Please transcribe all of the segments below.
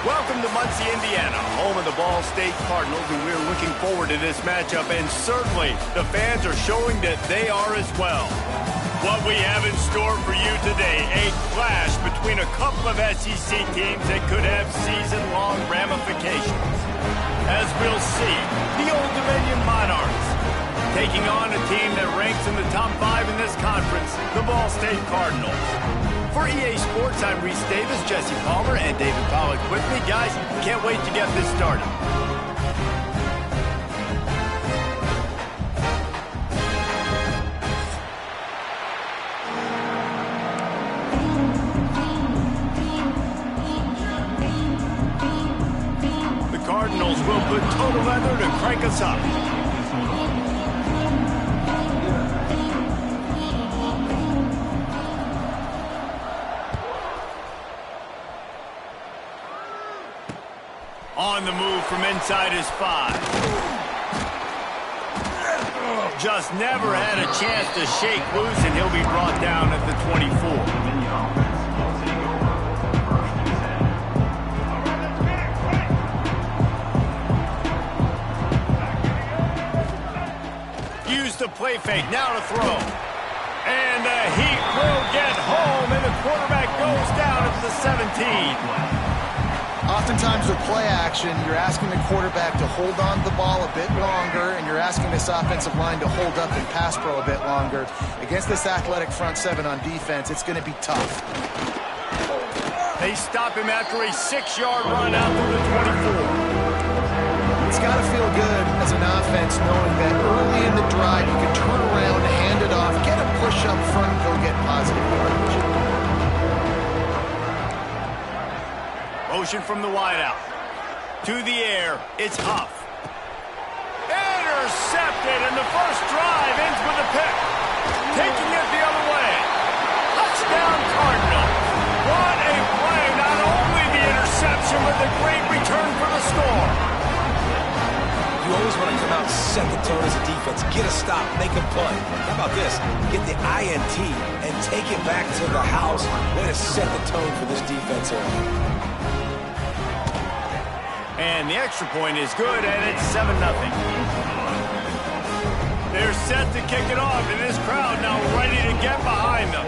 Welcome to Muncie, Indiana, home of the Ball State Cardinals, and we're looking forward to this matchup, and certainly the fans are showing that they are as well. What we have in store for you today, a clash between a couple of SEC teams that could have season-long ramifications. As we'll see, the Old Dominion Monarchs taking on a team that ranks in the top 5 in this conference, the Ball State Cardinals. For EA Sports, I'm Reese Davis, Jesse Palmer, and David Pollack with me. Guys, can't wait to get this started. The Cardinals will put total leather to crank us up. On the move from inside his 5. Just never had a chance to shake loose, and he'll be brought down at the 24. Use the play fake, now to throw. And the Heat will get home, and the quarterback goes down at the 17. Oftentimes with play action, you're asking the quarterback to hold on to the ball a bit longer, and you're asking this offensive line to hold up and pass pro a bit longer. Against this athletic front 7 on defense, it's going to be tough. They stop him after a 6-yard run out to the 24. It's got to feel good as an offense knowing that early in the drive you can turn around, hand it off, get a push up front, and go get positive yardage. Motion from the wideout. To the air, it's Huff. Intercepted, and the first drive ends with a pick. Taking it the other way. Touchdown, Cardinals. What a play. Not only the interception, but the great return for the score. You always want to come out and set the tone as a defense. Get a stop, make a punt. How about this? Get the INT and take it back to the house. Way to set the tone for this defense here. And the extra point is good, and it's 7-0. They're set to kick it off, and this crowd now ready to get behind them.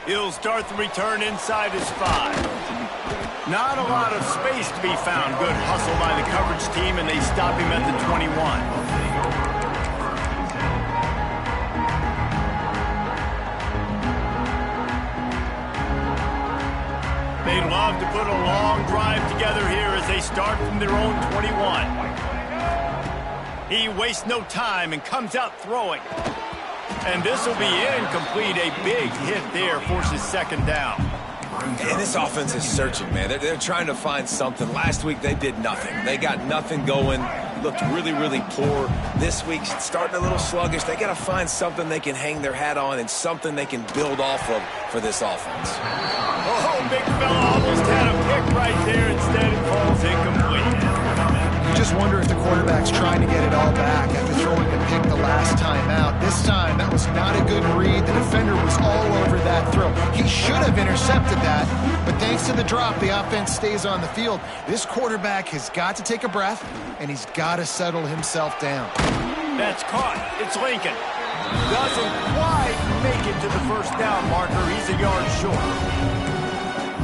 He'll start the return inside his 5. Not a lot of space to be found. Good hustle by the coverage team, and they stop him at the 21. They'd love to put a long drive together here as they start from their own 21. He wastes no time and comes out throwing. And this will be incomplete. A big hit there forces second down. And this offense is searching, man. They're trying to find something. Last week, they did nothing. They got nothing going. Looked really, really poor. This week, starting a little sluggish. They got to find something they can hang their hat on and something they can build off of for this offense. Oh, big fella almost had a pick right there. Instead, it falls incomplete. You just wonder if the quarterback's trying to get it all back after throwing the pick the last time out. This time, that was not a good read. The defender was all over that throw. He should have intercepted that, but thanks to the drop, the offense stays on the field. This quarterback has got to take a breath, and he's got to settle himself down. That's caught. It's Lincoln. Doesn't quite make it to the first down marker. He's a yard short.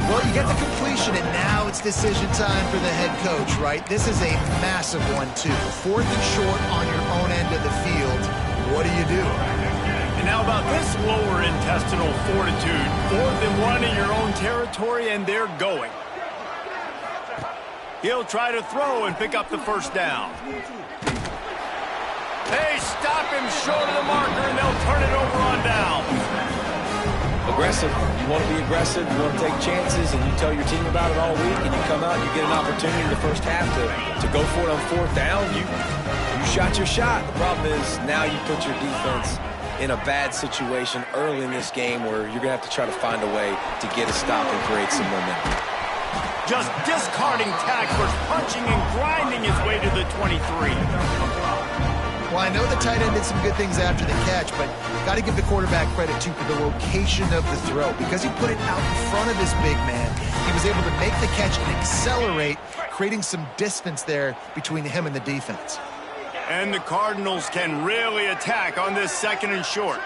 Well, you get the completion, and now it's decision time for the head coach, right? This is a massive one, too. 4th and short on your own end of the field. What do you do? And now about this lower intestinal fortitude. 4th and 1 in your own territory, and they're going. He'll try to throw and pick up the first down. They stop him short of the marker, and they'll turn it over on down. Aggressive. You want to be aggressive. You want to take chances, and you tell your team about it all week, and you come out and you get an opportunity in the first half to go for it on 4th down. You shot your shot. The problem is now you put your defense in a bad situation early in this game where you're going to have to try to find a way to get a stop and create some momentum. Just discarding tacklers, punching and grinding his way to the 23. Well, I know the tight end did some good things after the catch, but got to give the quarterback credit, too, for the location of the throw. Because he put it out in front of his big man, he was able to make the catch and accelerate, creating some distance there between him and the defense. And the Cardinals can really attack on this 2nd and short.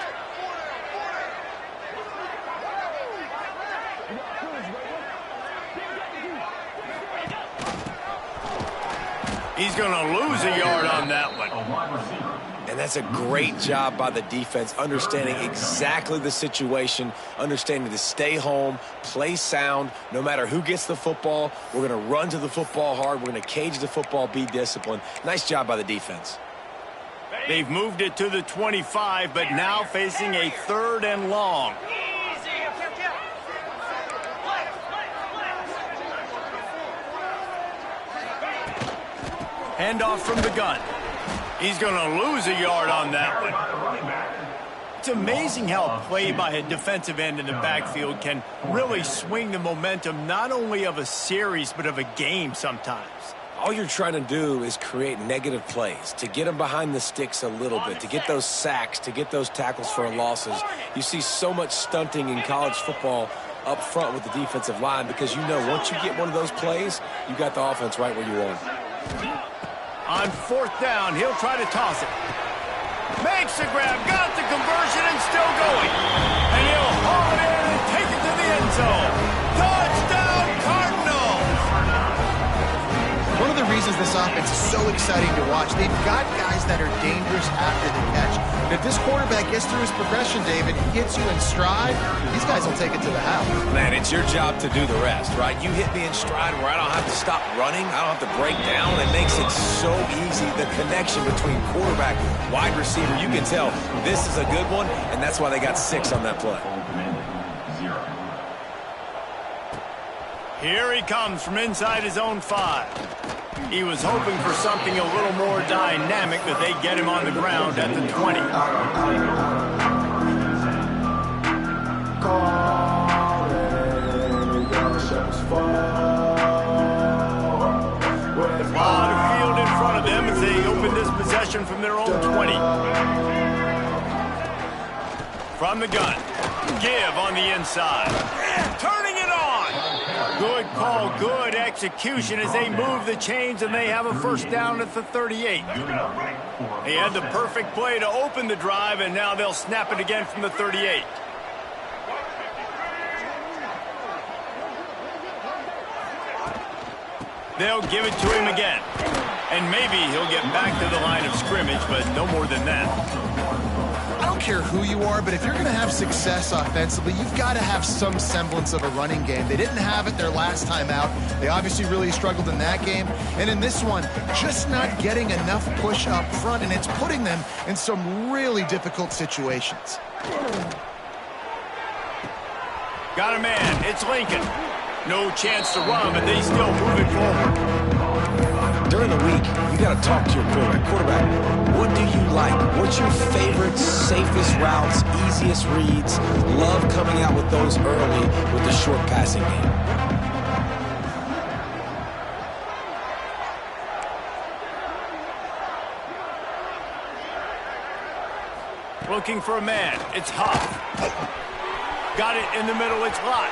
He's going to lose a yard on that one. And that's a great job by the defense, understanding exactly the situation, understanding to stay home, play sound, no matter who gets the football. We're going to run to the football hard. We're going to cage the football, be disciplined. Nice job by the defense. They've moved it to the 25, but now facing a 3rd and long. Handoff from the gun. He's going to lose a yard on that one. It's amazing how a play by a defensive end in the backfield can really swing the momentum not only of a series but of a game sometimes. All you're trying to do is create negative plays, to get them behind the sticks a little bit, to get those sacks, to get those tackles for losses. You see so much stunting in college football up front with the defensive line because you know once you get one of those plays, you got the offense right where you want. On 4th down, he'll try to toss it. Makes the grab, got the conversion, and still going. And he'll haul it in and take it to the end zone. Touchdown, Cardinals! One of the reasons this offense is so exciting to watch, they've got guys that are dangerous after the catch. And if this quarterback gets through his progression, David, hits you in stride, these guys will take it to the house. Man, it's your job to do the rest, right? You hit me in stride where I don't have to stop running. I don't have to break down. It makes it so easy. The connection between quarterback, wide receiver, you can tell this is a good one, and that's why they got 6 on that play. Here he comes from inside his own 5. He was hoping for something a little more dynamic, but they get him on the ground at the 20. A lot of field in front of them as they open this possession from their own 20. From the gun. Give on the inside. Turning it on. Good call, good execution as they move the chains and they have a 1st down at the 38. They had the perfect play to open the drive and now they'll snap it again from the 38. They'll give it to him again. And maybe he'll get back to the line of scrimmage, but no more than that. I don't care who you are, but if you're going to have success offensively, you've got to have some semblance of a running game. They didn't have it their last time out. They obviously really struggled in that game. And in this one, just not getting enough push up front, and it's putting them in some really difficult situations. Got a man. It's Lincoln. No chance to run, but they still move it forward. During the week, you got to talk to your quarterback. Quarterback, what do you like? What's your favorite, safest routes, easiest reads? Love coming out with those early with the short passing game. Looking for a man. It's Huff. Got it in the middle. It's Lott.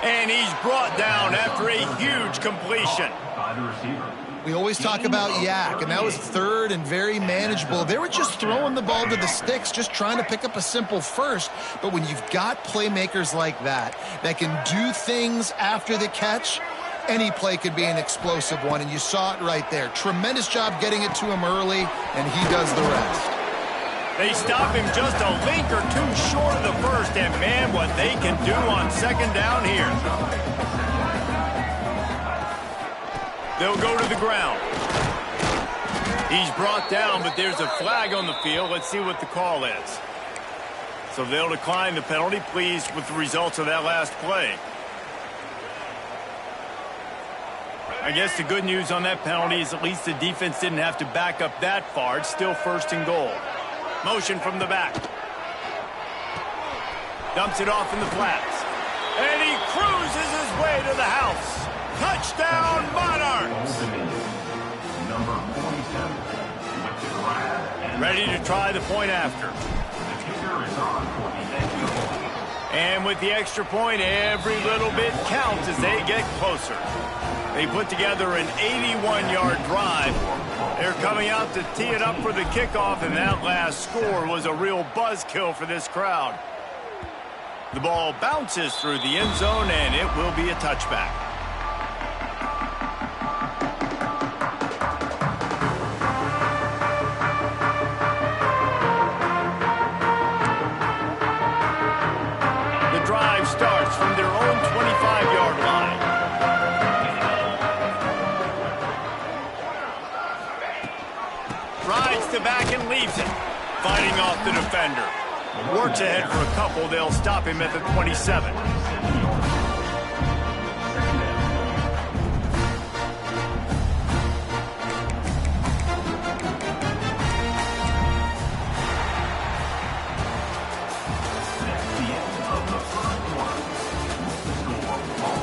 And he's brought down after a huge completion. We always talk about Yak, and that was 3rd and very manageable. They were just throwing the ball to the sticks, just trying to pick up a simple 1st. But when you've got playmakers like that can do things after the catch, any play could be an explosive one, and you saw it right there. Tremendous job getting it to him early, and he does the rest. They stop him just a link or two short of the 1st, and man, what they can do on 2nd down here. They'll go to the ground. He's brought down, but there's a flag on the field. Let's see what the call is. So they'll decline the penalty, pleased with the results of that last play. I guess the good news on that penalty is at least the defense didn't have to back up that far. It's still 1st and goal. Motion from the back. Dumps it off in the flats. And he cruises his way to the house. Touchdown, Monarchs! Ready to try the point after. And with the extra point, every little bit counts as they get closer. They put together an 81-yard drive. They're coming out to tee it up for the kickoff, and that last score was a real buzzkill for this crowd. The ball bounces through the end zone, and it will be a touchback. The drive starts from their own 25-yard line. Rides to back and leaves it, fighting off the defender. Works ahead for a couple. They'll stop him at the 27.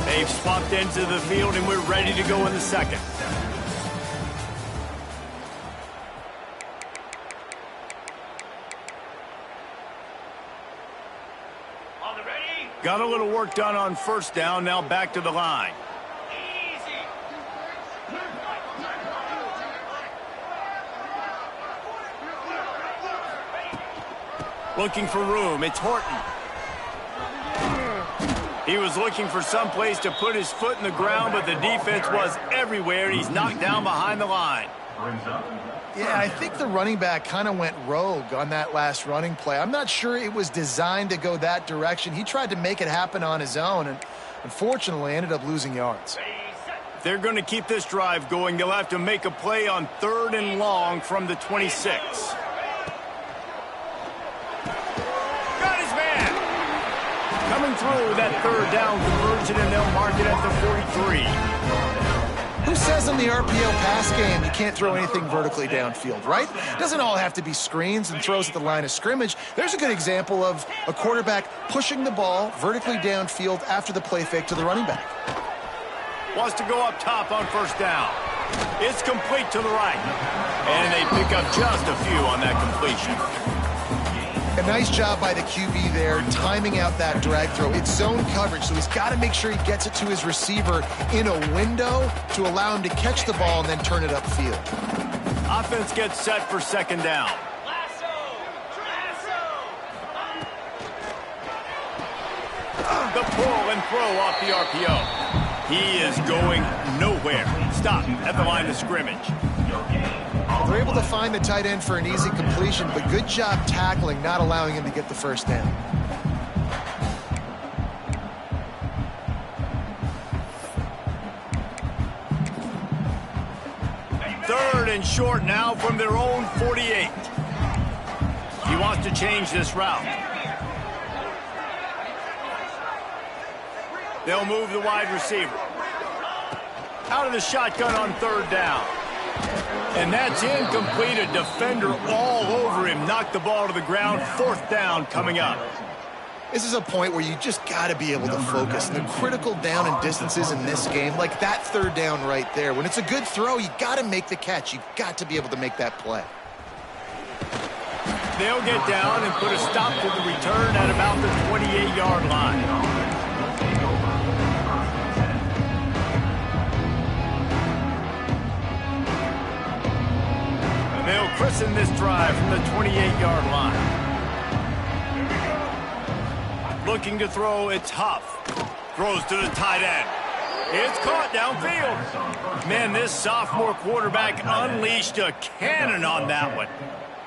They've swapped ends of the field, and we're ready to go in the second. Got a little work done on first down, now back to the line. Looking for room, it's Horton. He was looking for some place to put his foot in the ground, but the defense was everywhere. He's knocked down behind the line. Yeah, I think the running back kind of went rogue on that last running play. I'm not sure it was designed to go that direction. He tried to make it happen on his own, and unfortunately ended up losing yards. If they're going to keep this drive going, they'll have to make a play on 3rd and long from the 26. Got his man. Coming through that 3rd down conversion, and they'll mark it at the 43. Who says in the RPO pass game you can't throw anything vertically downfield, right? It doesn't all have to be screens and throws at the line of scrimmage. There's a good example of a quarterback pushing the ball vertically downfield after the play fake to the running back. Wants to go up top on first down. It's complete to the right. And they pick up just a few on that completion. A nice job by the QB there, timing out that drag throw. It's zone coverage, so he's got to make sure he gets it to his receiver in a window to allow him to catch the ball and then turn it upfield. Offense gets set for second down. The pull and throw off the RPO. He is going nowhere. Stop at the line of scrimmage. They're able to find the tight end for an easy completion, but good job tackling, not allowing him to get the first down. Third and short now from their own 48. He wants to change this route. They'll move the wide receiver. Out of the shotgun on 3rd down. And that's incomplete. A defender all over him. Knocked the ball to the ground. 4th down coming up. This is a point where you just got to be able to focus. And the critical down and distances in this game, like that 3rd down right there. When it's a good throw, you got to make the catch. You've got to be able to make that play. They'll get down and put a stop to the return at about the 28-yard line. They'll christen this drive from the 28-yard line. Looking to throw, it's Huff. Throws to the tight end. It's caught downfield. Man, this sophomore quarterback unleashed a cannon on that one.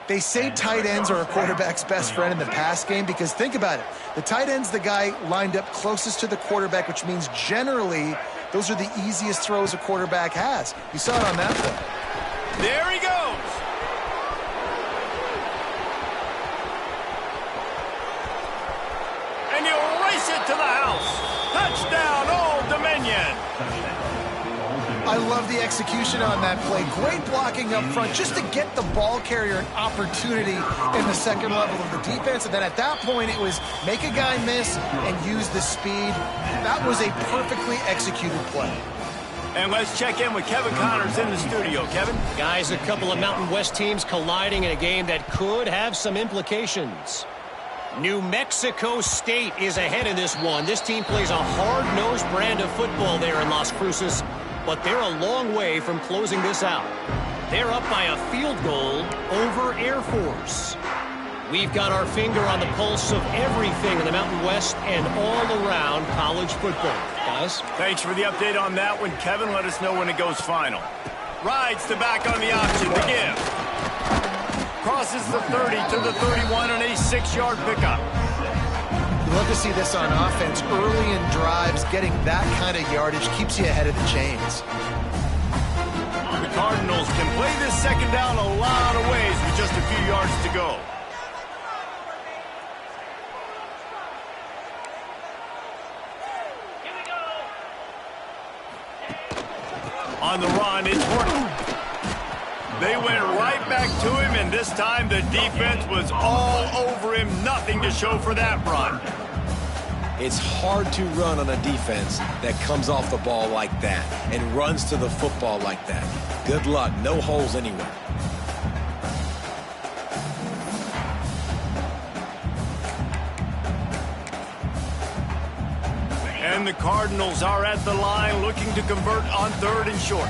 They say tight ends are a quarterback's best friend in the pass game because think about it. The tight end's the guy lined up closest to the quarterback, which means generally those are the easiest throws a quarterback has. You saw it on that play. There he goes. And he'll race it to the house. Touchdown, Old Dominion. I love the execution on that play. Great blocking up front just to get the ball carrier an opportunity in the second level of the defense. And then at that point, it was make a guy miss and use the speed. That was a perfectly executed play. And let's check in with Kevin Connors in the studio. Kevin? Guys, a couple of Mountain West teams colliding in a game that could have some implications. New Mexico State is ahead in this one. This team plays a hard-nosed brand of football there in Las Cruces, but they're a long way from closing this out. They're up by a field goal over Air Force. We've got our finger on the pulse of everything in the Mountain West and all around college football. Guys? Thanks for the update on that one, Kevin. Let us know when it goes final. Rides the back on the option to give. Crosses the 30 to the 31 on a 6-yard pickup. You love to see this on offense. Early in drives, getting that kind of yardage keeps you ahead of the chains. The Cardinals can play this second down a lot of ways with just a few yards to go. On the run, it's Horton. They went right back to him, and this time the defense was all over him. Nothing to show for that run. It's hard to run on a defense that comes off the ball like that and runs to the football like that. Good luck. No holes anywhere. And the Cardinals are at the line looking to convert on 3rd and short.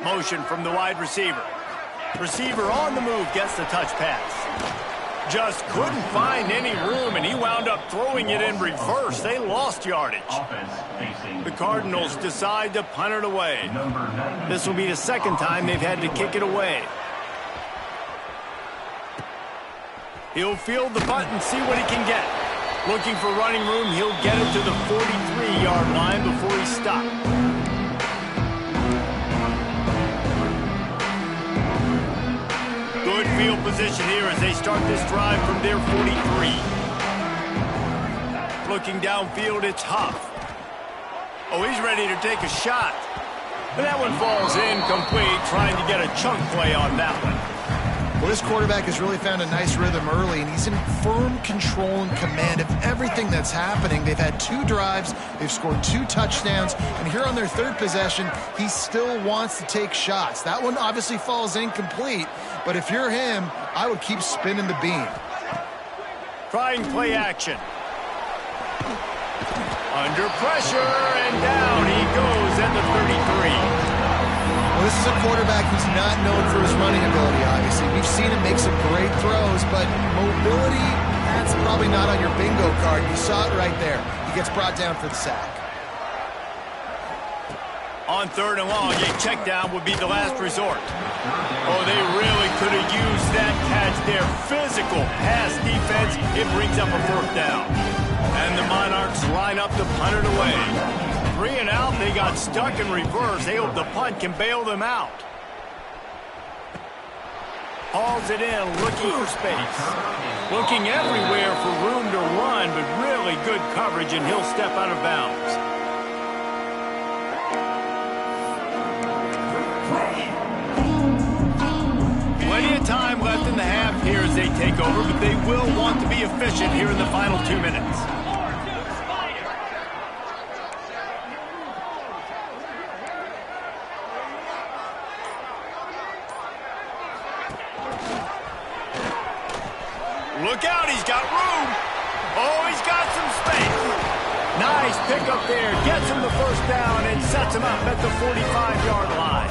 Motion from the wide receiver. Receiver on the move gets the touch pass. Just couldn't find any room, and he wound up throwing it in reverse. They lost yardage. The Cardinals decide to punt it away. This will be the second time they've had to kick it away. He'll field the punt and see what he can get. Looking for running room, he'll get it to the 43-yard line before he stopped. Good field position here as they start this drive from their 43. Looking downfield, it's Huff. Oh, he's ready to take a shot. But that one falls incomplete, trying to get a chunk play on that one. Well, this quarterback has really found a nice rhythm early, and he's in firm control and command of everything that's happening. They've had 2 drives, they've scored 2 touchdowns, and here on their 3rd possession, he still wants to take shots. That one obviously falls incomplete, but if you're him, I would keep spinning the beam. Trying play action. Under pressure, and down he goes at the 33. Well, this is a quarterback who's not known for his running ability, obviously. We've seen him make some great throws, but mobility, that's probably not on your bingo card. You saw it right there. He gets brought down for the sack. On 3rd and long, a check down would be the last resort. Oh, they really could have used that catch there. Physical pass defense. It brings up a 4th down. And the Monarchs line up to punt it away. 3 and out, they got stuck in reverse. They hope the punt can bail them out. Hauls it in, looking for space. Looking everywhere for room to run, but really good coverage, and he'll step out of bounds. Plenty of time left in the half here as they take over, but they will want to be efficient here in the final 2 minutes. Look out, he's got room. Oh, he's got some space. Nice pickup there. Gets him the 1st down and sets him up at the 45-yard line.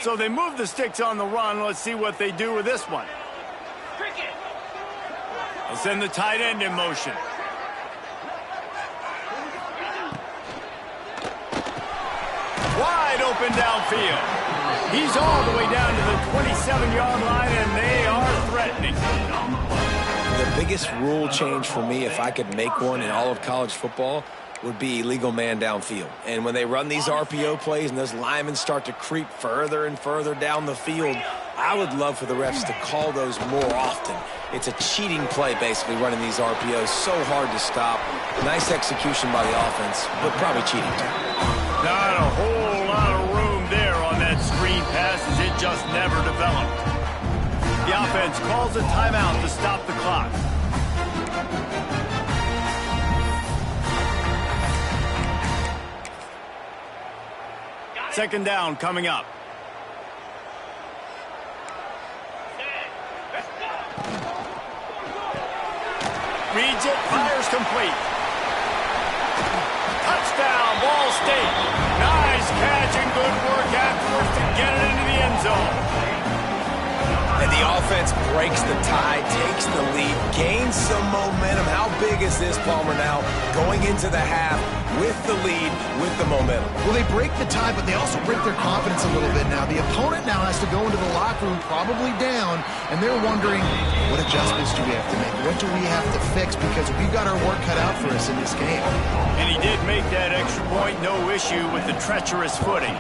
So they move the sticks on the run. Let's see what they do with this one. They'll send the tight end in motion. Wide open downfield. He's all the way down to the 27-yard line, and they are threatening. The biggest rule change for me, if I could make one in all of college football, would be illegal man downfield. And when they run these RPO plays and those linemen start to creep further and further down the field, I would love for the refs to call those more often. It's a cheating play, basically, running these RPOs. So hard to stop. Nice execution by the offense, but probably cheating too. Not a whole lot of room there on that screen never developed. The offense calls a timeout to stop the clock. Second down coming up. Reads it, fires complete. Touchdown, Ball State. Nice catch and good work afterwards to get it into the end zone. And the offense breaks the tie, takes the lead, gains some momentum. How big is this, Palmer, now going into the half with the lead, with the momentum? Well, they break the tie, but they also break their confidence a little bit now. The opponent now has to go into the locker room probably down, and they're wondering, what adjustments do we have to make? What do we have to fix? Because we've got our work cut out for us in this game. And he did make that extra point, no issue with the treacherous footing.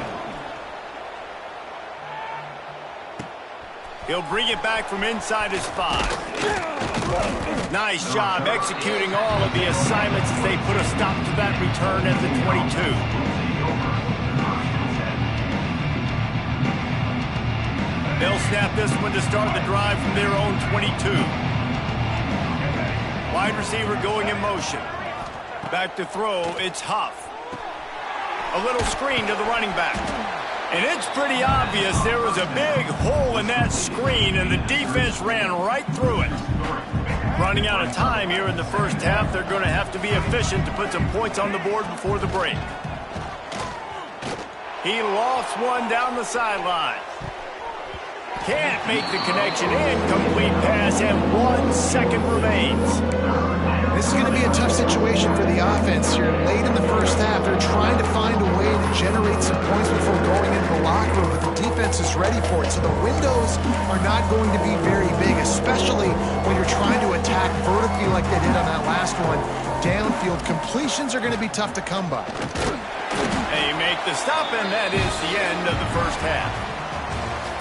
He'll bring it back from inside his 5. Nice job executing all of the assignments as they put a stop to that return at the 22. They'll snap this one to start the drive from their own 22. Wide receiver going in motion. Back to throw, it's Huff. A little screen to the running back. And it's pretty obvious there was a big hole in that screen, and the defense ran right through it. Running out of time here in the first half, they're going to have to be efficient to put some points on the board before the break. He lofts one down the sideline. Can't make the connection. Incomplete pass, and 1 second remains. This is going to be a tough situation for the offense here. Late in the first half, they're trying to find a way to generate some points before going into the locker room, but the defense is ready for it. So the windows are not going to be very big, especially when you're trying to attack vertically like they did on that last one. Downfield completions are going to be tough to come by. They make the stop, and that is the end of the first half.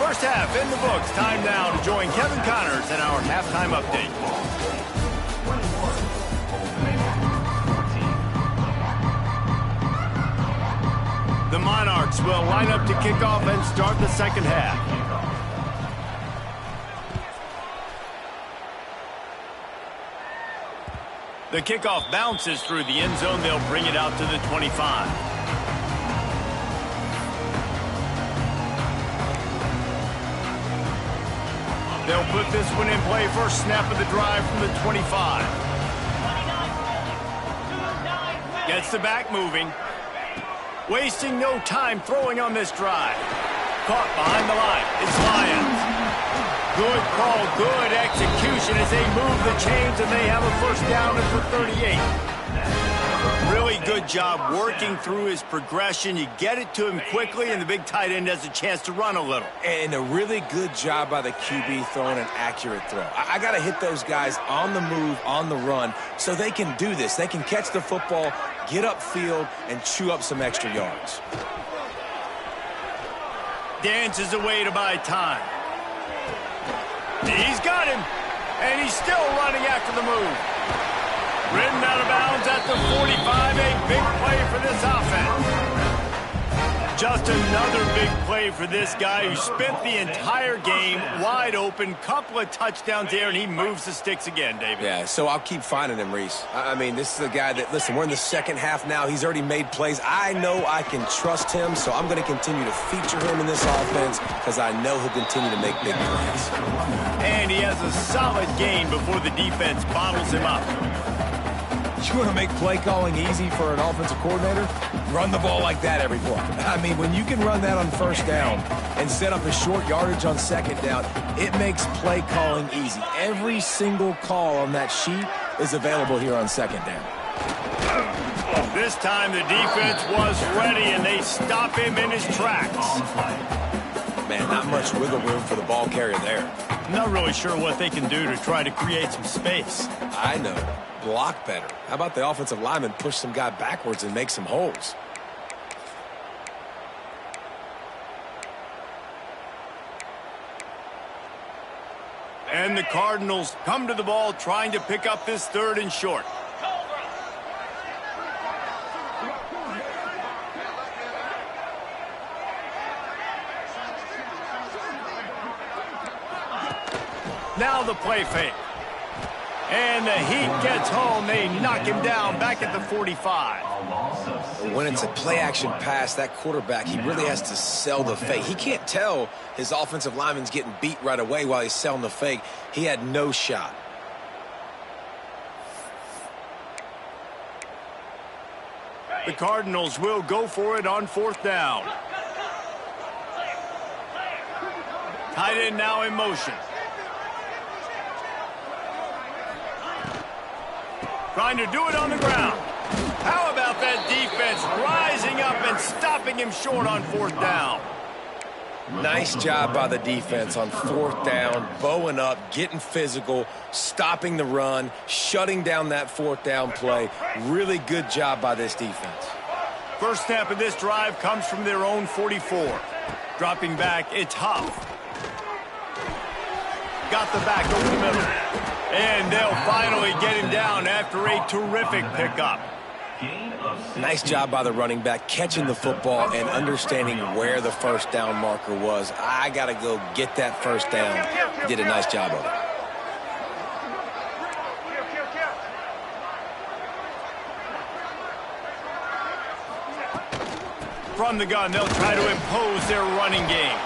First half in the books. Time now to join Kevin Connors in our halftime update. The Monarchs will line up to kick off and start the second half. The kickoff bounces through the end zone. They'll bring it out to the 25. They'll put this one in play. First snap of the drive from the 25. Gets the back moving. Wasting no time throwing on this drive. Caught behind the line. It's Lyons. Good call, good execution as they move the chains, and they have a first down at the 38. Really good job working through his progression. You get it to him quickly, and the big tight end has a chance to run a little. And a really good job by the QB throwing an accurate throw. I got to hit those guys on the move, on the run, so they can do this. They can catch the football, get upfield, and chew up some extra yards. Dances away to buy time. He's got him, and he's still running after the move. Ridden out of bounds at the 45, a big play for this offense. Just another big play for this guy who spent the entire game wide open. Couple of touchdowns there, and he moves the sticks again, David. Yeah, so I'll keep finding him, Reese. I mean, this is a guy that, listen, we're in the second half now. He's already made plays. I know I can trust him, so I'm going to continue to feature him in this offense because I know he'll continue to make big plays. And he has a solid gain before the defense bottles him up. You want to make play calling easy for an offensive coordinator? Run the ball like that every play. I mean, when you can run that on first down and set up a short yardage on second down, it makes play calling easy. Every single call on that sheet is available here on second down. This time the defense was ready, and they stop him in his tracks. Man, not much wiggle room for the ball carrier there. I'm not really sure what they can do to try to create some space. I know. Block better. How about the offensive lineman push some guy backwards and make some holes? And the Cardinals come to the ball trying to pick up this third and short. Now the play fake. And the heat gets home. They knock him down back at the 45. When it's a play-action pass, that quarterback, he really has to sell the fake. He can't tell his offensive lineman's getting beat right away while he's selling the fake. He had no shot. The Cardinals will go for it on 4th down. Tight end now in motion. Trying to do it on the ground. How about that defense rising up and stopping him short on 4th down? Nice job by the defense on 4th down, bowing up, getting physical, stopping the run, shutting down that 4th down play. Really good job by this defense. First snap of this drive comes from their own 44. Dropping back, it's Huff. Got the back over the middle. And they'll finally get him down after a terrific pickup. Nice job by the running back, catching the football and understanding where the first down marker was. I got to go get that first down. He did a nice job of it. From the gun, they'll try to impose their running game.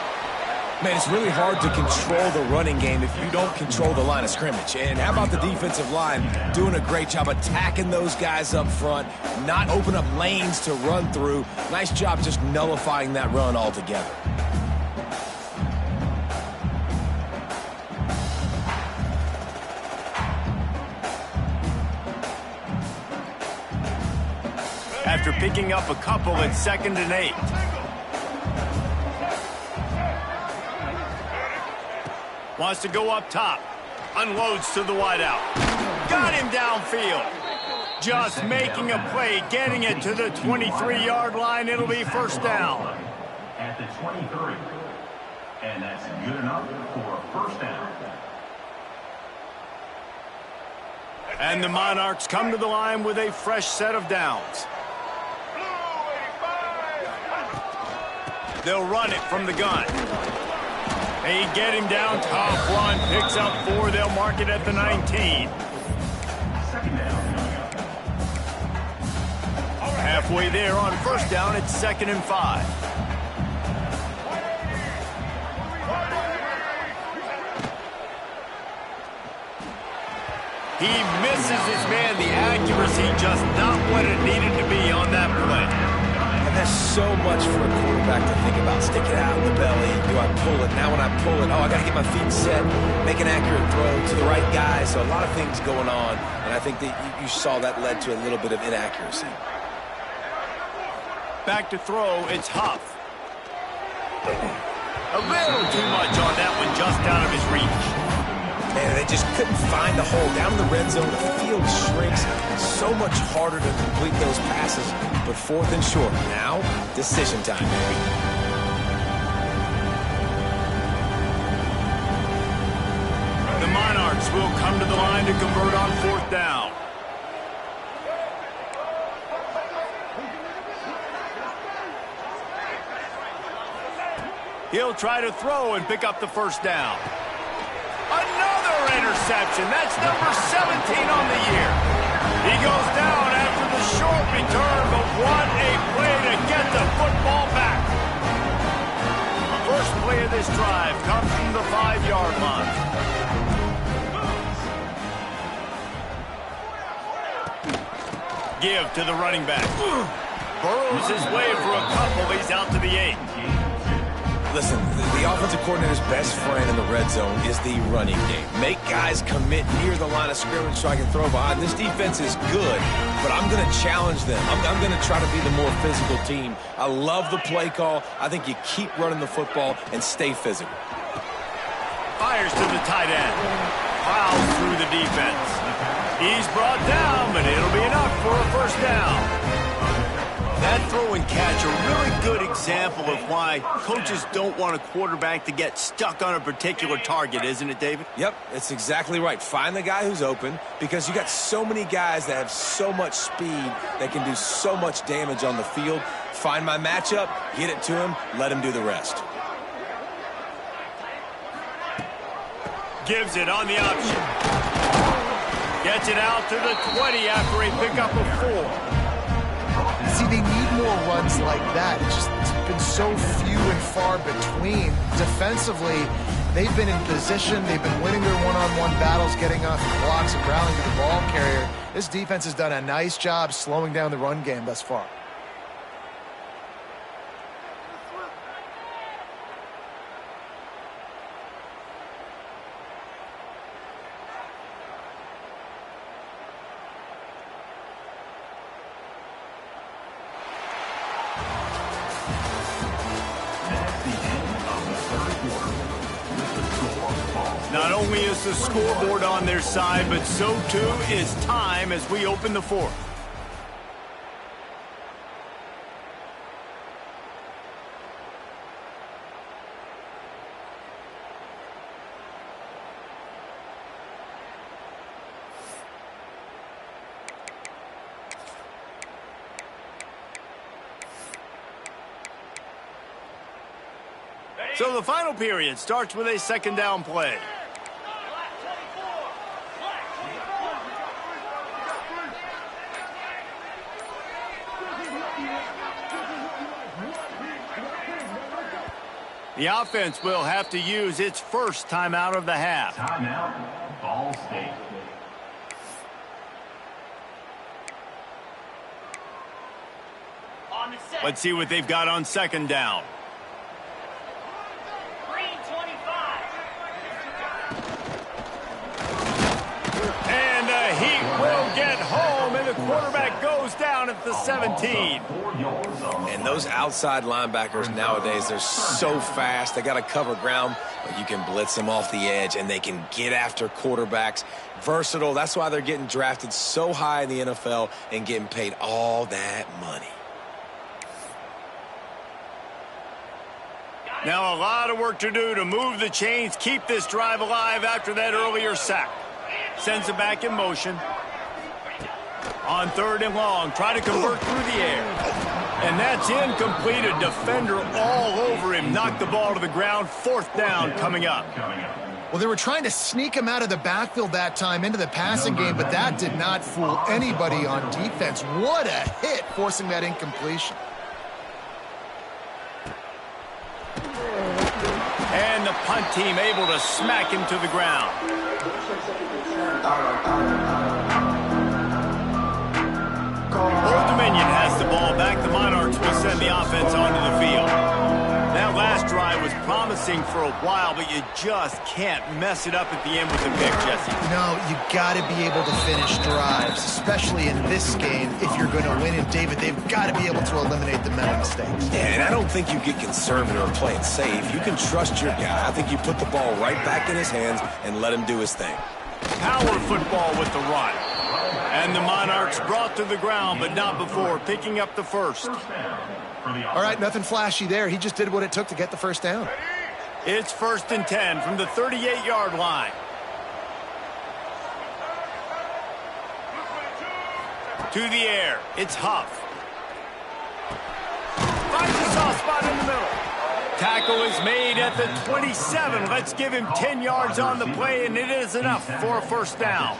Man, it's really hard to control the running game if you don't control the line of scrimmage. And how about the defensive line doing a great job attacking those guys up front, not open up lanes to run through. Nice job just nullifying that run altogether. After picking up a couple, it's 2nd and 8. Wants to go up top. Unloads to the wideout. Got him downfield. Just making a play, getting it to the 23-yard line. It'll be first down. At the 23. And that's good enough for a first down. And the Monarchs come to the line with a fresh set of downs. They'll run it from the gun. They get him down, top run, picks up 4. They'll mark it at the 19. Halfway there on first down, it's 2nd and 5. He misses his man. The accuracy just not what it needed to be on that play. There's so much for a quarterback to think about. Stick it out in the belly. Do I pull it? Now when I pull it, I got to get my feet set, make an accurate throw to the right guy. So a lot of things going on, and I think that you saw that led to a little bit of inaccuracy. Back to throw, it's Huff. A little too much on that one, just out of his reach. Man, they just couldn't find the hole. Down in the red zone, the field shrinks. So much harder to complete those passes, but 4th and short. Now, decision time, baby. The Monarchs will come to the line to convert on 4th down. He'll try to throw and pick up the first down. Another interception. That's number 17 on the year. He goes down after the short return, but what a play to get the football back. First play of this drive comes from the 5-yard line. Give to the running back. Burrows his way for a couple. He's out to the 8. Listen, the offensive coordinator's best friend in the red zone is the running game. Make guys commit near the line of scrimmage so I can throw behind. This defense is good, but I'm going to challenge them. I'm going to try to be the more physical team. I love the play call. I think you keep running the football and stay physical. Fires to the tight end. Plows through the defense. He's brought down, but it'll be enough for a first down. That throw and catch, a really good example of why coaches don't want a quarterback to get stuck on a particular target, isn't it, David? Yep, it's exactly right. Find the guy who's open, because you got so many guys that have so much speed that can do so much damage on the field. Find my matchup, get it to him, let him do the rest. Gives it on the option. Gets it out to the 20 after a pickup of 4. See, they need more runs like that. It's been so few and far between. Defensively, they've been in position. They've been winning their one-on-one battles, getting off the blocks and rallying to the ball carrier. This defense has done a nice job slowing down the run game thus far. Not only is the scoreboard on their side, but so too is time as we open the fourth. So the final period starts with a second down play. The offense will have to use its first timeout of the half. Timeout, Ball State. Let's see what they've got on second down. And the Heat will get home, and the quarterback goes down at the 17. And those outside linebackers nowadays, they're so fast. They got to cover ground, but you can blitz them off the edge, and they can get after quarterbacks. Versatile. That's why they're getting drafted so high in the NFL and getting paid all that money. Now a lot of work to do to move the chains, keep this drive alive after that earlier sack. Sends it back in motion. On third and long, try to convert through the air. And that's incomplete. A defender all over him. Knocked the ball to the ground. Fourth down coming up. Well, they were trying to sneak him out of the backfield that time into the passing game, but that did not fool anybody on defense. What a hit, forcing that incompletion. And the punt team able to smack him to the ground. Old Dominion has the ball back. The Monarchs will send the offense onto the field. That last drive was promising for a while, but you just can't mess it up at the end with a pick, Jesse. No, you got to be able to finish drives, especially in this game if you're going to win. And, David, they've got to be able to eliminate the mental mistakes. Yeah, and I don't think you get conservative or play it safe. You can trust your guy. I think you put the ball right back in his hands and let him do his thing. Power football with the run. And the Monarchs brought to the ground, but not before picking up the first. All right, nothing flashy there. He just did what it took to get the first down. It's 1st and 10 from the 38-yard line. To the air, it's Huff. Finds a soft spot in the middle. Tackle is made at the 27. Let's give him 10 yards on the play, and it is enough for a first down.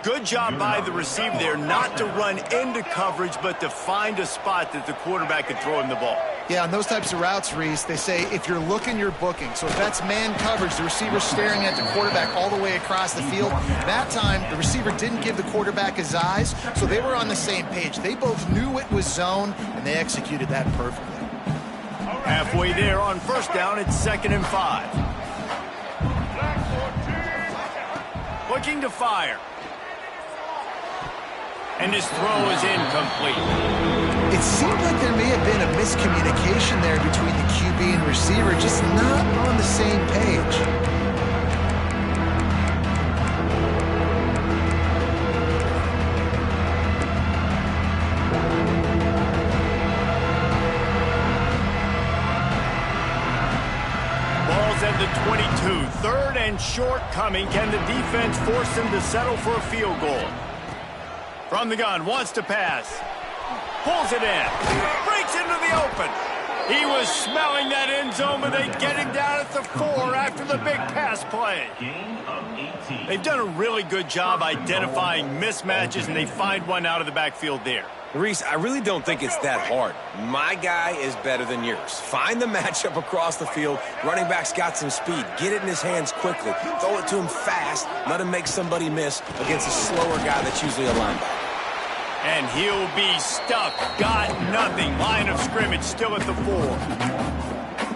Good job by the receiver there not to run into coverage, but to find a spot that the quarterback could throw him the ball. Yeah, on those types of routes, Reese, they say if you're looking, you're booking. So if that's man coverage, the receiver's staring at the quarterback all the way across the field. That time, the receiver didn't give the quarterback his eyes, so they were on the same page. They both knew it was zone, and they executed that perfectly. Halfway there on first down, it's 2nd and 5. Looking to fire. And his throw is incomplete. It seemed like there may have been a miscommunication there between the QB and receiver, just not on the same page. Ball's at the 22. 3rd and short coming. Can the defense force him to settle for a field goal? From the gun, wants to pass. Pulls it in. Breaks into the open. He was smelling that end zone, but they get him down at the 4 after the big pass play. They've done a really good job identifying mismatches, and they find one out of the backfield there. Reese, I really don't think it's that hard. My guy is better than yours. Find the matchup across the field. Running back's got some speed. Get it in his hands quickly. Throw it to him fast. Let him make somebody miss against a slower guy that's usually a linebacker. And he'll be stuck. Got nothing. Line of scrimmage still at the 4.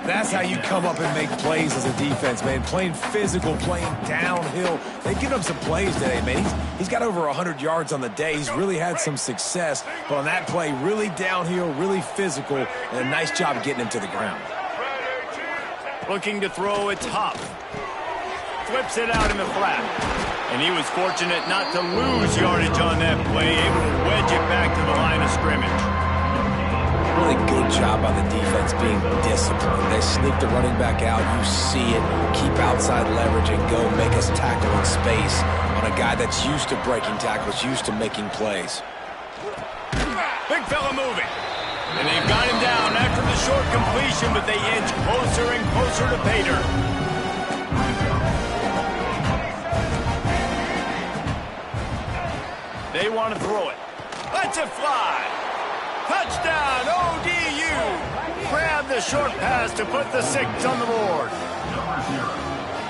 That's how you come up and make plays as a defense, man. Playing physical, playing downhill. They've given him some plays today, man. He's got over 100 yards on the day. He's really had some success. But on that play, really downhill, really physical, and a nice job getting him to the ground. Looking to throw, it's Huff. Flips it out in the flat. And he was fortunate not to lose yardage on that play, able to wedge it back to the line of scrimmage. Really good job by the defense being disciplined. They sneak the running back out. You see it. Keep outside leverage and go make us tackle in space on a guy that's used to breaking tackles, used to making plays. Big fella moving. And they've got him down after the short completion, but they inch closer and closer to Pater. They want to throw it. Let's it fly. Touchdown, ODU. Grab the short pass to put the 6 on the board.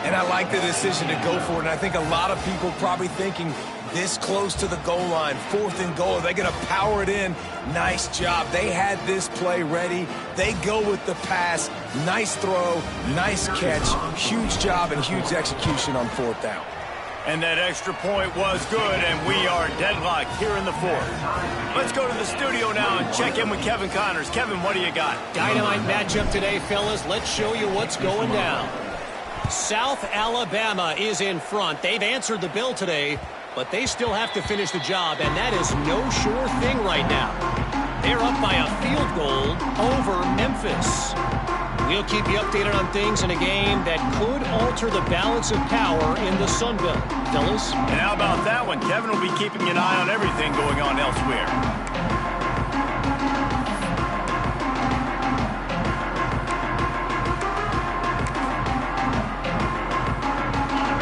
And I like the decision to go for it. And I think a lot of people probably thinking this close to the goal line, 4th and goal, are they going to power it in? Nice job. They had this play ready. They go with the pass. Nice throw, nice catch. Huge job and huge execution on 4th down. And that extra point was good, and we are deadlocked here in the 4th. Let's go to the studio now and check in with Kevin Connors. Kevin, what do you got? Dynamite matchup today, fellas. Let's show you what's going down. South Alabama is in front. They've answered the bell today, but they still have to finish the job, and that is no sure thing right now. They're up by a field goal over Memphis. We'll keep you updated on things in a game that could alter the balance of power in the Sun Belt. Fellas? And how about that one? Kevin will be keeping an eye on everything going on elsewhere.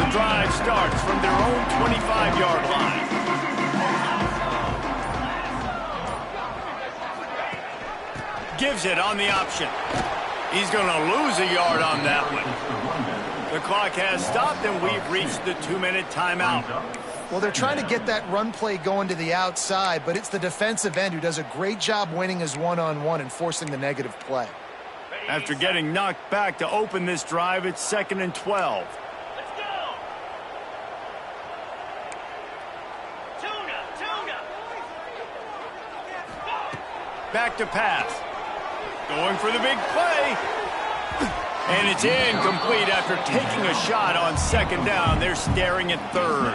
The drive starts from their own 25-yard line. Gives it on the option. He's going to lose a yard on that one. The clock has stopped, and we've reached the 2-minute timeout. Well, they're trying to get that run play going to the outside, but it's the defensive end who does a great job winning his one-on-one and forcing the negative play. After getting knocked back to open this drive, it's 2nd and 12. Let's go! Tuna! Back to pass. Going for the big play. And it's incomplete after taking a shot on 2nd down. They're staring at 3rd.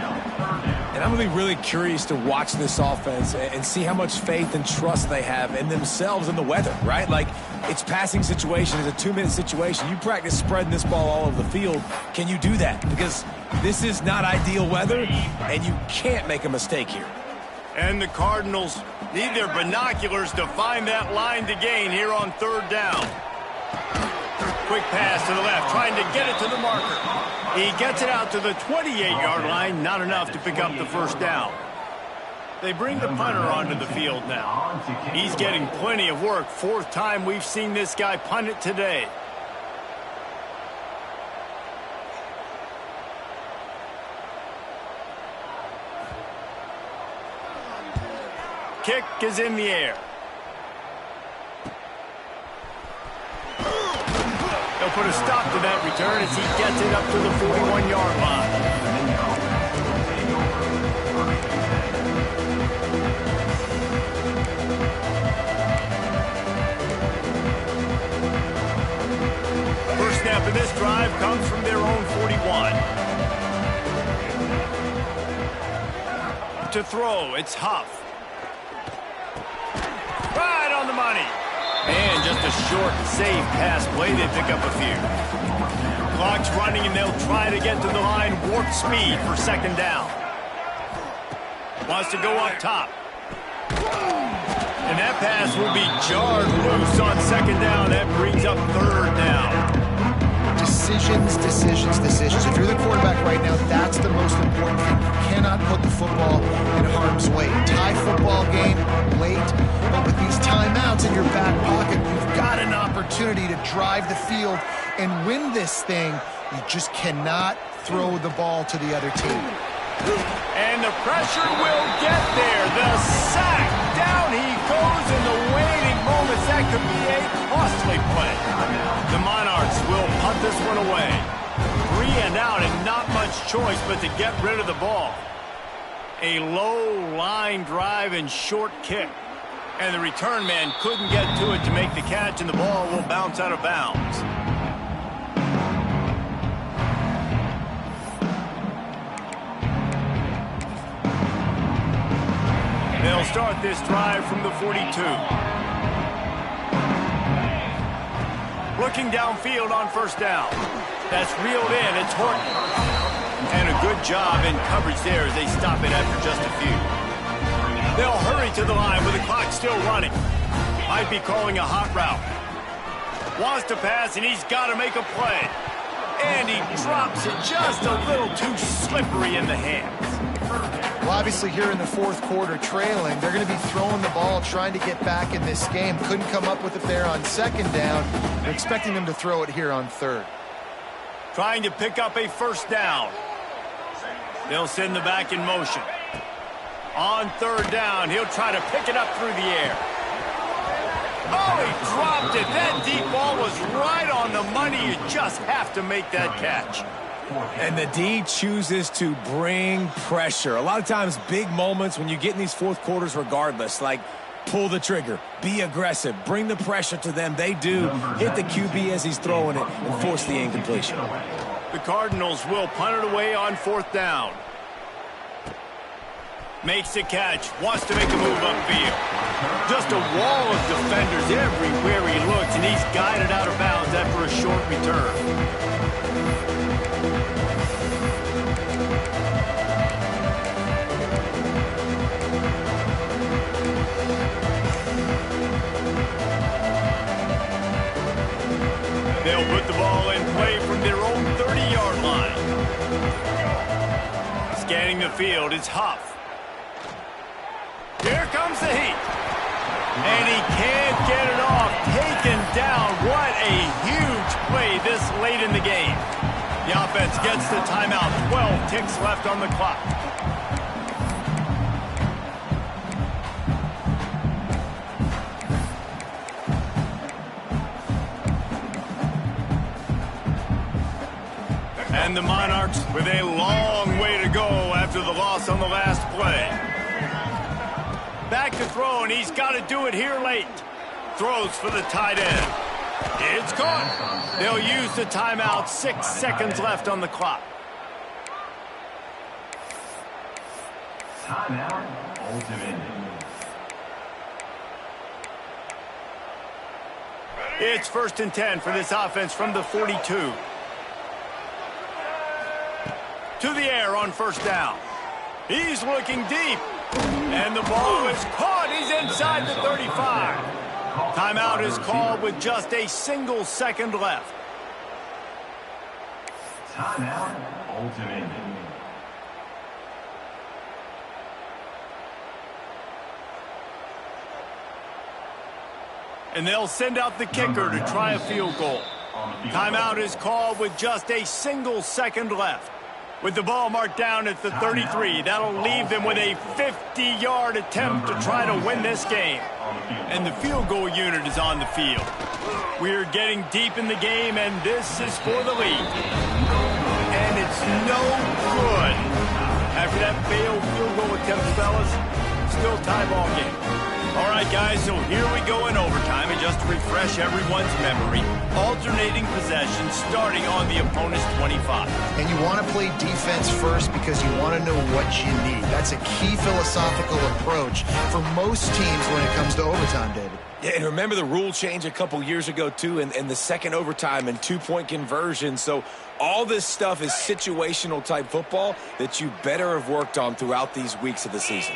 And I'm going to be really curious to watch this offense and see how much faith and trust they have in themselves and the weather, right? Like, it's passing situation. It's a 2-minute situation. You practice spreading this ball all over the field. Can you do that? Because this is not ideal weather, and you can't make a mistake here. And the Cardinals need their binoculars to find that line to gain here on 3rd down. Quick pass to the left, trying to get it to the marker. He gets it out to the 28-yard line, not enough to pick up the 1st down. They bring the punter onto the field now. He's getting plenty of work. 4th time we've seen this guy punt it today. Kick is in the air. They'll put a stop to that return as he gets it up to the 41-yard line. First snap of this drive comes from their own 41. To throw, it's Huff. Right on the money. And just a short, safe pass play. They pick up a few. Clock's running, and they'll try to get to the line. Warp speed for 2nd down. Wants to go up top. And that pass will be jarred loose on second down. That brings up third down. Decisions. If you're the quarterback right now, that's the most important thing. You cannot put the football in harm's way. Tie football game late, but with these timeouts in your back pocket, you've got an opportunity to drive the field and win this thing. You just cannot throw the ball to the other team. And the pressure will get there. The sack. Down he goes in the waiting moments. That could be a costly play. The Monarchs will punt this one away. 3 and out and not much choice but to get rid of the ball. A low line drive and short kick. And the return man couldn't get to it to make the catch, and the ball will bounce out of bounds. They'll start this drive from the 42. Looking downfield on first down. That's reeled in. It's Horton. And a good job in coverage there as they stop it after just a few. They'll hurry to the line with the clock still running. Might be calling a hot route. Wants to pass, and he's got to make a play. And he drops it just a little too slippery in the hands. Well, obviously here in the fourth quarter trailing, they're going to be throwing the ball, trying to get back in this game. Couldn't come up with it there on second down. They're expecting them to throw it here on third. Trying to pick up a first down. They'll send the back in motion. On third down, he'll try to pick it up through the air. Oh, he dropped it. That deep ball was right on the money. You just have to make that catch. And the D chooses to bring pressure. A lot of times, big moments when you get in these fourth quarters regardless, like pull the trigger, be aggressive, bring the pressure to them. They do. Hit the QB as he's throwing it and force the incompletion. The Cardinals will punt it away on fourth down. Makes the catch, wants to make a move upfield. Just a wall of defenders everywhere he looks, and he's guided out of bounds after a short return. They'll put the ball in play from their own 30-yard line. Scanning the field, it's Huff. Here comes the heat. And he can't get it off. Taken down. What a huge play this late in the game. The offense gets the timeout. 12 ticks left on the clock. And the Monarchs with a long way to go after the loss on the last play. Back to throw, and he's got to do it here late. Throws for the tight end. It's caught. They'll use the timeout. 6 seconds left on the clock. Timeout, Ultimate. It's 1st and 10 for this offense from the 42. To the air on first down. He's looking deep. And the ball is caught. He's inside the 35. Timeout is called with just a single second left. Timeout, Ultimate. And they'll send out the kicker to try a field goal. Timeout is called with just a single second left. With the ball marked down at the 33, that'll leave them with a 50-yard attempt to try to win this game. And the field goal unit is on the field. We're getting deep in the game, and this is for the lead. And it's no good. After that failed field goal attempt, fellas, still tie ball game. All right, guys, so here we go in overtime, and just to refresh everyone's memory, alternating possession starting on the opponent's 25. And you want to play defense first because you want to know what you need. That's a key philosophical approach for most teams when it comes to overtime, David. Yeah, and remember the rule change a couple years ago, too, and the second overtime and two-point conversion. So all this stuff is situational-type football that you better have worked on throughout these weeks of the season.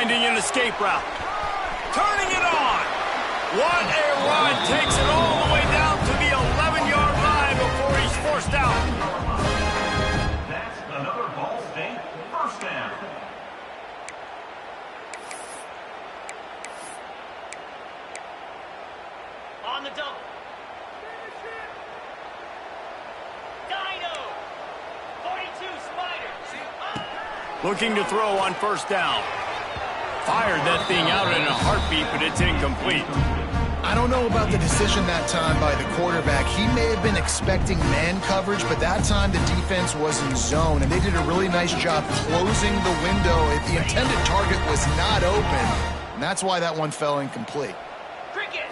finding an escape route. Turning it on. What a run. Takes it all the way down to the 11-yard line before he's forced out. That's another Ball State first down. On the double. Dino. 42 Spiders. Looking to throw on first down. Fired that thing out in a heartbeat, but it's incomplete. I don't know about the decision that time by the quarterback. He may have been expecting man coverage, but that time the defense was in zone, and they did a really nice job closing the window. The intended target was not open, and that's why that one fell incomplete. Cricket.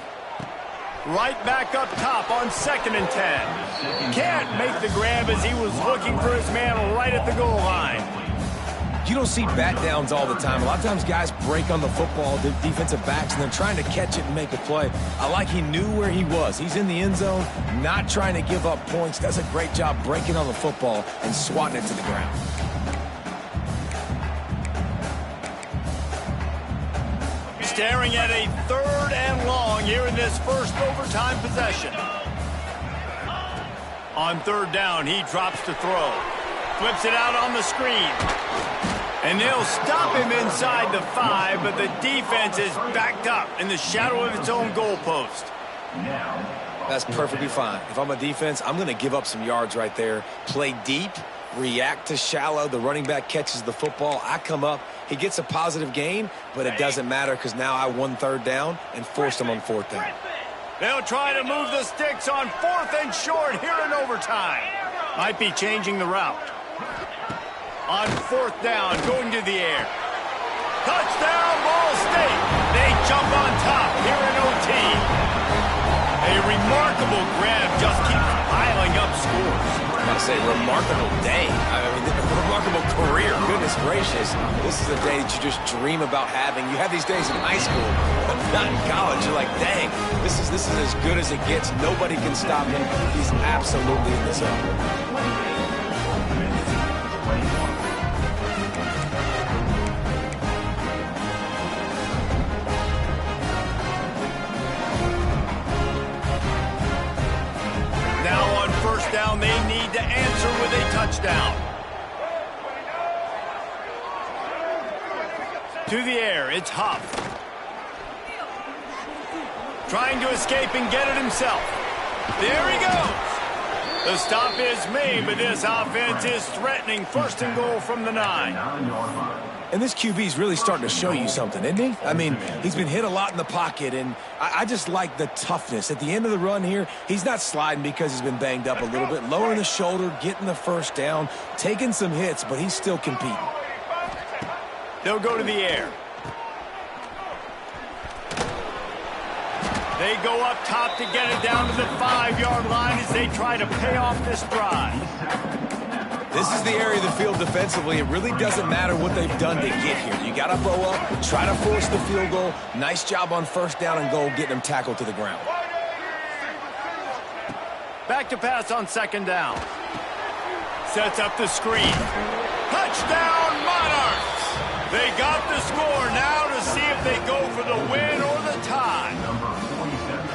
Right back up top on 2nd and 10. Can't make the grab as he was looking for his man right at the goal line. You don't see bat downs all the time. A lot of times guys break on the football, the defensive backs, and they're trying to catch it and make a play. I like he knew where he was. He's in the end zone, not trying to give up points. Does a great job breaking on the football and swatting it to the ground. Staring at a 3rd and long here in this first overtime possession. On 3rd down, he drops to throw. Flips it out on the screen. And they'll stop him inside the 5, but the defense is backed up in the shadow of its own goalpost. That's perfectly fine. If I'm a defense, I'm going to give up some yards right there. Play deep, react to shallow. The running back catches the football. I come up. He gets a positive gain, but it doesn't matter because now I won 3rd down and forced him on 4th down. They'll try to move the sticks on 4th and short here in overtime. Might be changing the route. On 4th down, going to the air. Touchdown, Ball State. They jump on top here in OT. A remarkable grab just keeps piling up scores. I'm about to say remarkable day. I mean, remarkable career. Goodness gracious. This is a day that you just dream about having. You have these days in high school, but not in college. You're like, dang, this is as good as it gets. Nobody can stop him. He's absolutely in the zone. Down, they need to answer with a touchdown. To the air, it's Huff. Trying to escape and get it himself. There he goes. The stop is made, but this offense is threatening 1st and goal from the 9. And this QB's really starting to show you something, isn't he? I mean, he's been hit a lot in the pocket, and I just like the toughness. At the end of the run here, he's not sliding because he's been banged up a little bit. Lowering the shoulder, getting the 1st down, taking some hits, but he's still competing. They'll go to the air. They go up top to get it down to the 5-yard line as they try to pay off this drive. This is the area of the field defensively. It really doesn't matter what they've done to get here. You got to blow up, try to force the field goal. Nice job on 1st down and goal, getting them tackled to the ground. Back to pass on 2nd down. Sets up the screen. Touchdown, Monarchs! They got the score now to see if they go for the win or the tie.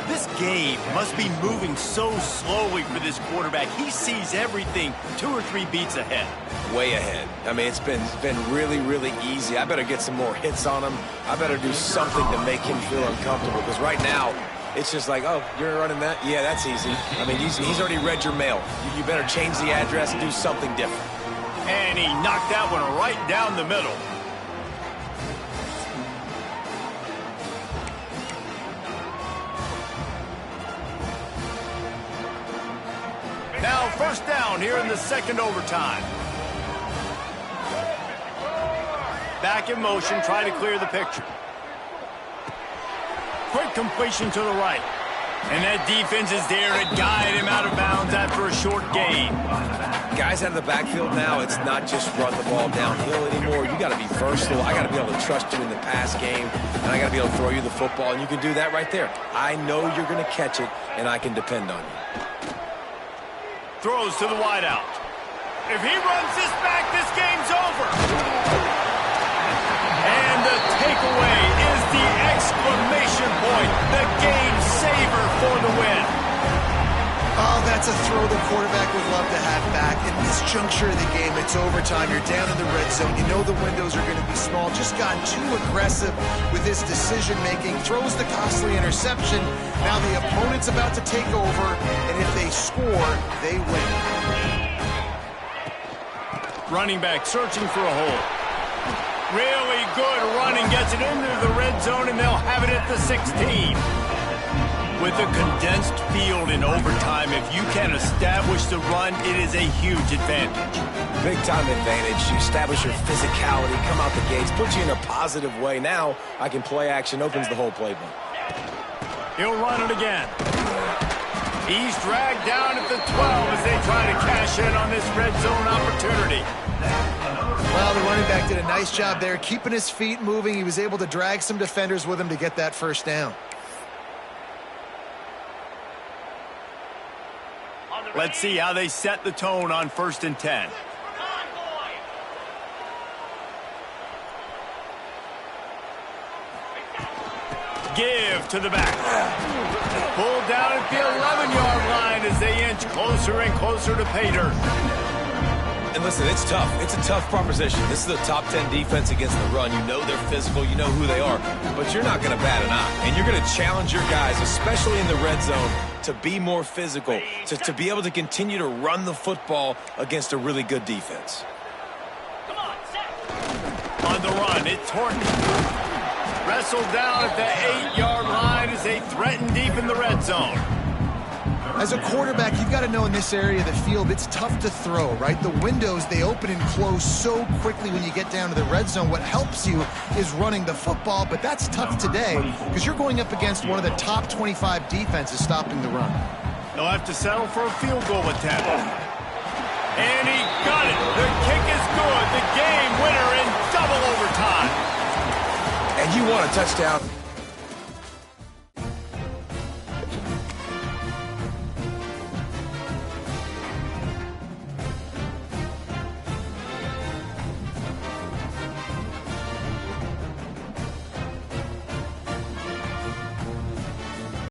This game must be moving so slowly for this quarterback. He sees everything 2 or 3 beats ahead. Way ahead. I mean, it's been really, really easy. I better get some more hits on him. I better do something to make him feel uncomfortable because right now, it's just like, oh, you're running that? Yeah, that's easy. I mean, he's already read your mail. You better change the address and do something different. And he knocked that one right down the middle. Now 1st down here in the 2nd overtime. Back in motion, try to clear the picture. Quick completion to the right. And that defense is there to guide him out of bounds after a short gain. Guys out of the backfield now, it's not just run the ball downhill anymore. You got to be versatile. I got to be able to trust you in the pass game, and I got to be able to throw you the football, and you can do that right there. I know you're going to catch it, and I can depend on you. Throws to the wideout. If he runs this back, this game's over. And the takeaway is the exclamation point, the game saver for the win. Oh, that's a throw the quarterback would love to have back. In this juncture of the game, it's overtime. You're down in the red zone. You know the windows are going to be small. Just got too aggressive with his decision-making. Throws the costly interception. Now the opponent's about to take over, and if they score, they win. Running back searching for a hole. Really good running. Gets it into the red zone, and they'll have it at the 16. With a condensed field in overtime, if you can establish the run, it is a huge advantage. Big-time advantage. You establish your physicality, come out the gates, put you in a positive way. Now I can play action, opens the whole playbook. He'll run it again. He's dragged down at the 12 as they try to cash in on this red zone opportunity. Well, the running back did a nice job there, keeping his feet moving. He was able to drag some defenders with him to get that first down. Let's see how they set the tone on 1st and 10. Give to the back. Pulled down at the 11-yard line as they inch closer and closer to pay dirt. And listen, it's tough. It's a tough proposition. This is a top 10 defense against the run. You know they're physical. You know who they are. But you're not going to bat an eye. And you're going to challenge your guys, especially in the red zone, to be more physical, to be able to continue to run the football against a really good defense. Come on, set. On the run, it's Horton. Wrestled down at the 8-yard line as they threaten deep in the red zone. As a quarterback, you've got to know in this area of the field, it's tough to throw, right? The windows, they open and close so quickly when you get down to the red zone. What helps you is running the football, but that's tough today because you're going up against one of the top 25 defenses stopping the run. They'll have to settle for a field goal attempt. And he got it. The kick is good. The game winner in double overtime. And you want a touchdown